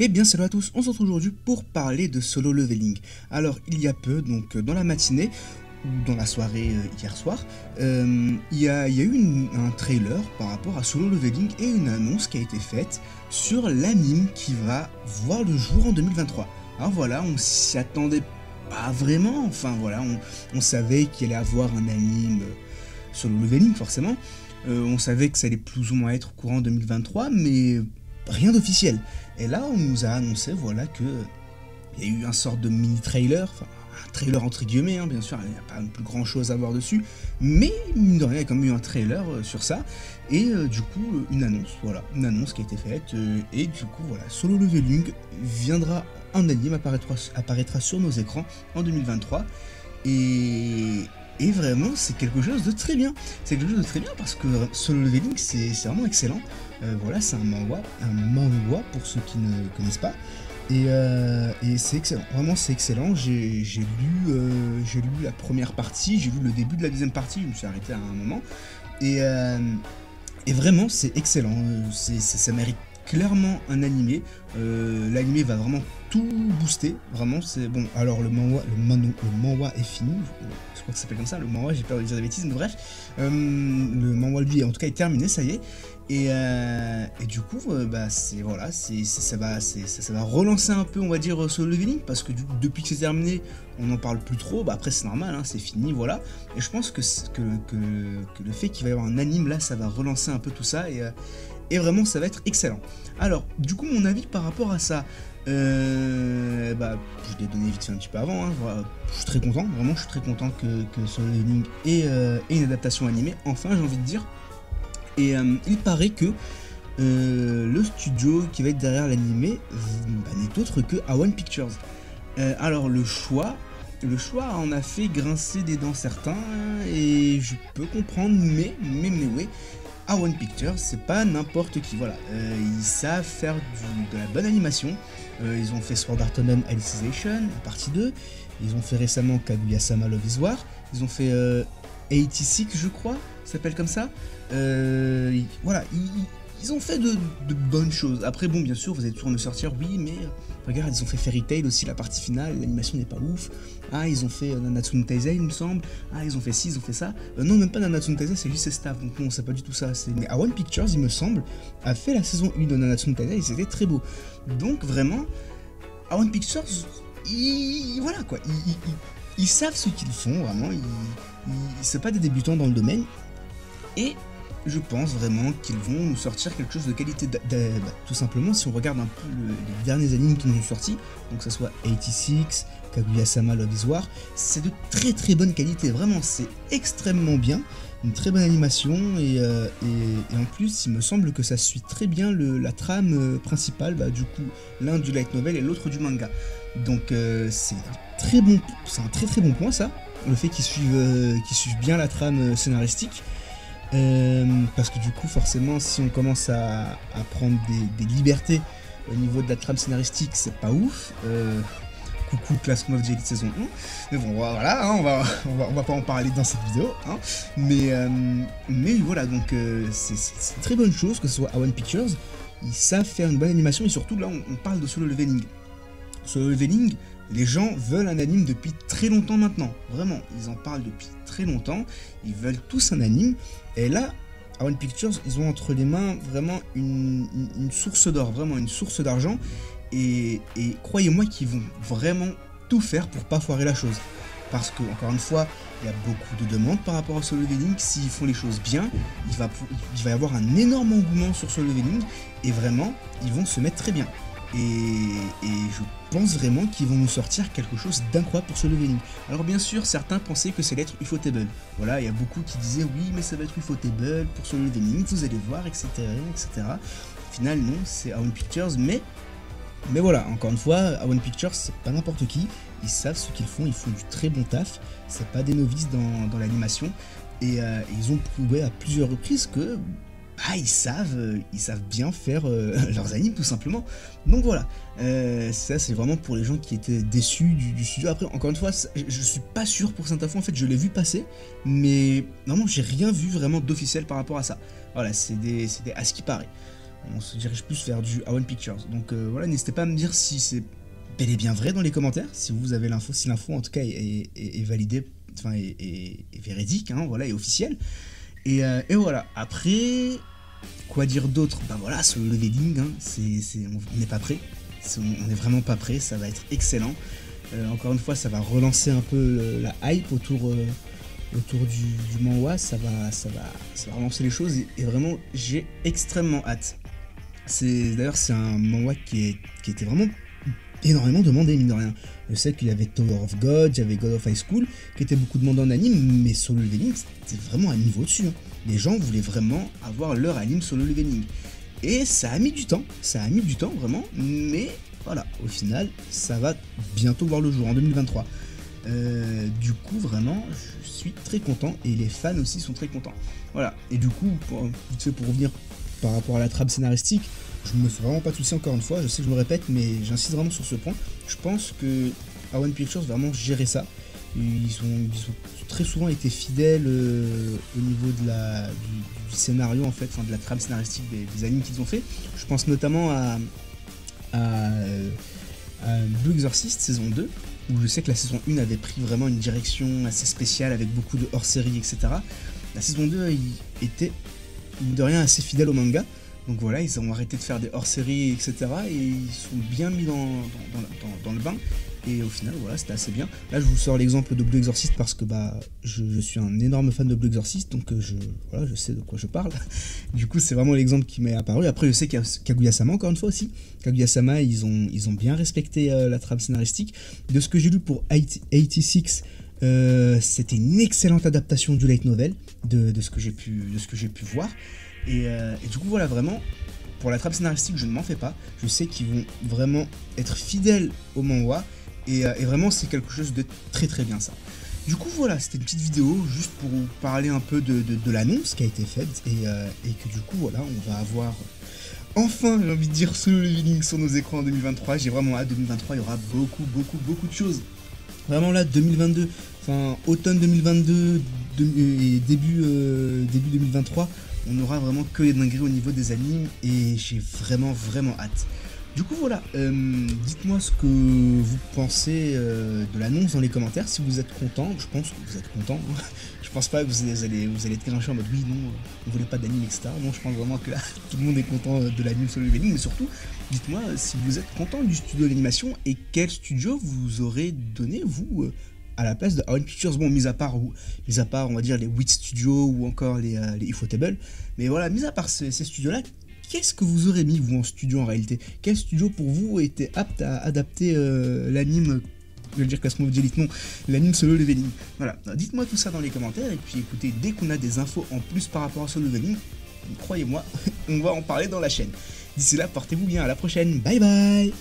Eh bien salut à tous, on se retrouve aujourd'hui pour parler de Solo Leveling. Alors il y a peu, donc dans la matinée, ou dans la soirée hier soir, il y a eu un trailer par rapport à Solo Leveling et une annonce qui a été faite sur l'anime qui va voir le jour en 2023. Alors voilà, on s'y attendait pas vraiment, enfin voilà, on savait qu'il allait avoir un anime Solo Leveling forcément, on savait que ça allait plus ou moins être courant 2023, mais rien d'officiel. Et là, on nous a annoncé, voilà, que il y a eu un sort de mini-trailer, enfin, un trailer entre guillemets, hein, bien sûr, il n'y a pas plus grand chose à voir dessus, mais mine de rien, il y a quand même eu un trailer sur ça, et du coup, une annonce, voilà, une annonce qui a été faite, et du coup, voilà, Solo Leveling viendra en anime, apparaîtra sur nos écrans en 2023, et vraiment, c'est quelque chose de très bien. C'est quelque chose de très bien parce que Solo Leveling, c'est vraiment excellent. Voilà, c'est un manhwa pour ceux qui ne connaissent pas. Et c'est excellent, vraiment c'est excellent. J'ai lu la première partie, j'ai lu le début de la deuxième partie, je me suis arrêté à un moment. Et, euh, et vraiment c'est excellent, ça mérite clairement un animé. L'animé va vraiment tout booster, vraiment c'est bon. Alors le manhwa est fini, je crois que ça s'appelle comme ça, le manhwa, j'ai peur de dire des bêtises, mais bref, le manhwa lui en tout cas est terminé, ça y est. Et du coup, bah c'est voilà, ça va relancer un peu, on va dire, Solo Leveling, parce que depuis que c'est terminé, on n'en parle plus trop. Bah après c'est normal, hein, c'est fini, voilà. Et je pense que le fait qu'il va y avoir un anime là, ça va relancer un peu tout ça, et vraiment ça va être excellent. Alors, du coup, mon avis par rapport à ça, bah, je l'ai donné vite fait un petit peu avant, hein, voilà, je suis très content, vraiment je suis très content que Solo Leveling ait une adaptation animée, enfin j'ai envie de dire. Et il paraît que le studio qui va être derrière l'animé bah, n'est autre que A1 Pictures. Alors le choix en a fait grincer des dents certains, et je peux comprendre, mais oui, A1 Pictures c'est pas n'importe qui, voilà. Ils savent faire de la bonne animation. Ils ont fait Sword Art Online Alicization, la partie 2, ils ont fait récemment Kaguya-sama Love is War, ils ont fait 86 je crois, ça s'appelle comme ça. Voilà, ils ont fait de bonnes choses. Après, bon, bien sûr, vous allez toujours me sortir, oui, mais regarde, ils ont fait Fairy Tail aussi, la partie finale, l'animation n'est pas ouf. Ah, ils ont fait Nanatsu no Taizai, il me semble. Ah, ils ont fait ci, ils ont fait ça. Non, même pas Nanatsu no Taizai, c'est juste ses staff, donc non, c'est pas du tout ça. Mais A1 Pictures, il me semble, a fait la saison 1 de Nanatsu no Taizai et c'était très beau. Donc, vraiment, A1 Pictures, voilà quoi, ils savent ce qu'ils font, vraiment, c'est pas des débutants dans le domaine. Et je pense vraiment qu'ils vont nous sortir quelque chose de qualité. Tout simplement, si on regarde un peu les derniers animes qui nous ont sortis, donc que ce soit 86, Kaguya-sama Love is War, c'est de très très bonne qualité, vraiment, c'est extrêmement bien, une très bonne animation, et en plus, il me semble que ça suit très bien la trame principale, bah, du coup, l'un du light novel et l'autre du manga. Donc c'est un très très bon point ça, le fait qu'ils suivent bien la trame scénaristique. Parce que du coup forcément si on commence à prendre des libertés au niveau de la trame scénaristique, c'est pas ouf. Coucou Classroom of the Elite saison 1, mais bon voilà, hein, on va pas en parler dans cette vidéo, hein, mais voilà, donc c'est une très bonne chose que ce soit A1 Pictures, ils savent faire une bonne animation, et surtout là on parle de Solo Leveling. Solo Leveling, les gens veulent un anime depuis très longtemps maintenant, vraiment, ils en parlent depuis très longtemps, ils veulent tous un anime, et là, A1 Pictures, ils ont entre les mains vraiment une source d'or, vraiment une source d'argent, et croyez-moi qu'ils vont vraiment tout faire pour pas foirer la chose. Parce que, encore une fois, il y a beaucoup de demandes par rapport à Solo Leveling, s'ils font les choses bien, il va y avoir un énorme engouement sur Solo Leveling, et vraiment, ils vont se mettre très bien. Et je pense vraiment qu'ils vont nous sortir quelque chose d'incroyable pour Solo Leveling. Alors bien sûr, certains pensaient que ça allait être Ufotable. Voilà, il y a beaucoup qui disaient oui, mais ça va être Ufotable pour Solo Leveling, vous allez voir, etc. etc. Au final, non, c'est A1 Pictures, mais voilà, encore une fois, A1 Pictures, c'est pas n'importe qui. Ils savent ce qu'ils font du très bon taf. C'est pas des novices dans l'animation. Et ils ont prouvé à plusieurs reprises que ils savent bien faire leurs animes tout simplement. Donc voilà, ça c'est vraiment pour les gens qui étaient déçus du studio. Après, encore une fois, je suis pas sûr pour cette info, en fait je l'ai vu passer, mais vraiment j'ai rien vu vraiment d'officiel par rapport à ça. Voilà, c'est à ce qui paraît. on se dirige plus vers du A1 Pictures. Donc voilà, n'hésitez pas à me dire si c'est bel et bien vrai dans les commentaires, si vous avez l'info, si l'info en tout cas est validée, enfin est véridique, hein, voilà, est officielle. Et voilà, après, quoi dire d'autre? Bah voilà, Solo Leveling, hein, on n'est pas prêt, on n'est vraiment pas prêt, ça va être excellent. Encore une fois, ça va relancer un peu la hype autour du manhwa, ça va relancer les choses et vraiment j'ai extrêmement hâte. D'ailleurs c'est un manhwa qui était vraiment énormément demandé, mine de rien. Je sais qu'il y avait Tower of God, il y avait God of High School qui étaient beaucoup demandés en anime, mais Solo Leveling c'était vraiment un niveau dessus, hein. Les gens voulaient vraiment avoir leur anime Solo Leveling et ça a mis du temps vraiment, mais voilà, au final ça va bientôt voir le jour en 2023. Du coup vraiment je suis très content et les fans aussi sont très contents. Voilà, et du coup pour revenir par rapport à la trame scénaristique, je me fais vraiment pas de soucis encore une fois, je sais que je me répète mais j'insiste vraiment sur ce point. Je pense que A1 Pictures vraiment géré ça. Ils ont très souvent été fidèles au niveau du scénario en fait, enfin, de la trame scénaristique des animes qu'ils ont fait. Je pense notamment à Blue Exorcist saison 2, où je sais que la saison 1 avait pris vraiment une direction assez spéciale avec beaucoup de hors-série, etc. La saison 2 était de rien assez fidèle au manga, donc voilà, ils ont arrêté de faire des hors-série, etc. et ils sont bien mis dans le bain, et au final voilà, c'était assez bien. Là je vous sors l'exemple de Blue Exorcist parce que bah je suis un énorme fan de Blue Exorcist, donc je sais de quoi je parle. Du coup c'est vraiment l'exemple qui m'est apparu. Après je sais qu'il y a Kaguya-sama encore une fois aussi. Kaguya-sama ils ont bien respecté la trame scénaristique. De ce que j'ai lu pour 86, c'était une excellente adaptation du light novel de ce que j'ai pu voir. Et du coup voilà, vraiment pour la trame scénaristique je ne m'en fais pas. Je sais qu'ils vont vraiment être fidèles au manhwa. Et vraiment c'est quelque chose de très très bien ça. Du coup voilà, c'était une petite vidéo juste pour vous parler un peu de l'annonce qui a été faite et que du coup voilà, on va avoir enfin, j'ai envie de dire, Solo Leveling sur nos écrans en 2023. J'ai vraiment hâte. 2023, il y aura beaucoup de choses. Vraiment là, 2022, enfin automne 2022 et début 2023, on n'aura vraiment que les dingueries au niveau des animes et j'ai vraiment hâte. Du coup voilà, dites-moi ce que vous pensez de l'annonce dans les commentaires, si vous êtes content. Je pense que vous êtes content, hein. Je pense pas que vous allez être grinchés en mode oui, non, on voulait pas d'anime, etc. Non, je pense vraiment que là, tout le monde est content de l'anime Solo Leveling, mais surtout, dites-moi si vous êtes content du studio d'animation et quel studio vous aurez donné, vous, à la place de A1 Pictures. Bon, mis à part, on va dire, les WIT Studios ou encore les Ufotable, mais voilà, mis à part ces studios-là, qu'est-ce que vous aurez mis, vous, en studio, en réalité? Quel studio, pour vous, était apte à adapter l'anime, je veux dire Cosmo Jelly, non, l'anime Solo Leveling? Voilà, dites-moi tout ça dans les commentaires, et puis écoutez, dès qu'on a des infos en plus par rapport à Solo Leveling, croyez-moi, on va en parler dans la chaîne. D'ici là, portez-vous bien, à la prochaine, bye bye.